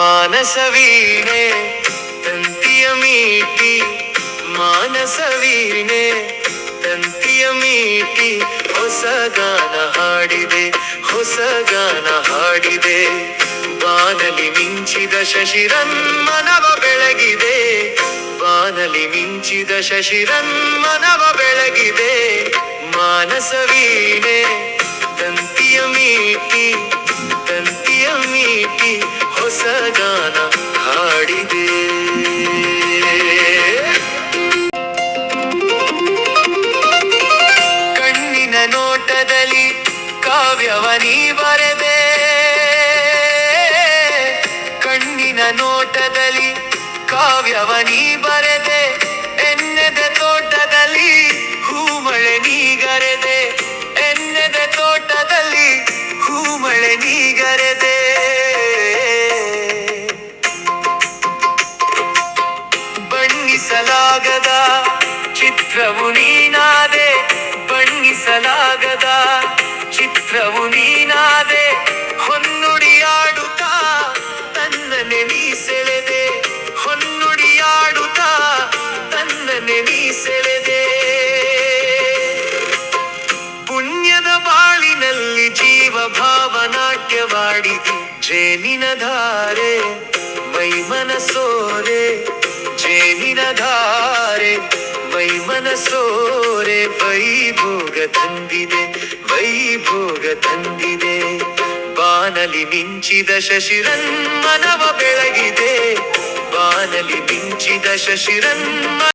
ಮಾನಸ ವೀಣೆ ತಂತಿಯ ಮೀಟಿ, ಮಾನಸ ವೀಣೆ ತಂತಿಯ ಮೀಟಿ, ಹೊಸ ಗಾನ ಹಾಡಿದೆ, ಹೊಸ ಗಾನ ಹಾಡಿದೆ. ಬಾನಲಿ ಮಿಂಚಿದ ಶಶಿರನ್ಮನವ ಬೆಳಗಿದೆ, ಬಾನಲಿ ಮಿಂಚಿದ ಶಶಿರನ್ಮನವ ಬೆಳಗಿದೆ. ಮಾನಸ ವೀಣೆ ತಂತಿಯ ಮೀಟಿ, ತಂತಿಯ ಮೀಟಿ, ಹೊಸ ಗಾನ ಹಾಡಿದೆ. ಕಣ್ಣಿನ ನೋಟದಲ್ಲಿ ಕಾವ್ಯವನಿ ಬರೆದೆ, ಕಣ್ಣಿನ ನೋಟದಲ್ಲಿ ಕಾವ್ಯವನಿ ಬರೆದೆ. ಎನ್ನೆದೆ ತೋಟದಲ್ಲಿ ಹೂಮಳೆ ನೀಗರೆದೆ, ಎನ್ನೆದೆ ತೋಟದಲ್ಲಿ ಹೂಮಳೆ ನೀಗರೆದೆ. ಬಣ್ಣಿಸಲಾಗದ ಚಿತ್ರವು ನೀನಾದೆ, ಬಣ್ಣಿಸಲಾಗದ ಚಿತ್ರವು ನೀನಾದೆ. ಹೊನ್ನುಡಿಯಾಡುತ್ತಾ ತನ್ನನೆ ನೀ ಸೆಳೆದೆ, ಹೊನ್ನುಡಿಯಾಡುತ್ತಾ ತನ್ನನೆ ನೀ ಸೆಳೆದೆ. ಪುಣ್ಯದ ಬಾಳಿನಲ್ಲಿ ಜೀವ ಭಾವನಾಟ್ಯವಾಡಿದಿ, ಜೇನಿನ ಧಾರೆ ಮೈ ಮನಸೋರೆ, ಜೇನಿನ ಧಾರೆ ಮೈ ಮನಸೋರೆ. ವೈಭೋಗ ತಂದಿದೆ, ವೈಭೋಗ ತಂದಿದೆ. ಬಾನಲಿ ಮಿಂಚಿದ ಶಶಿರನ್ಮನವ ಬೆಳಗಿದೆ, ಬಾನಲಿ ಮಿಂಚಿದ ಶಶಿರನ್ಮ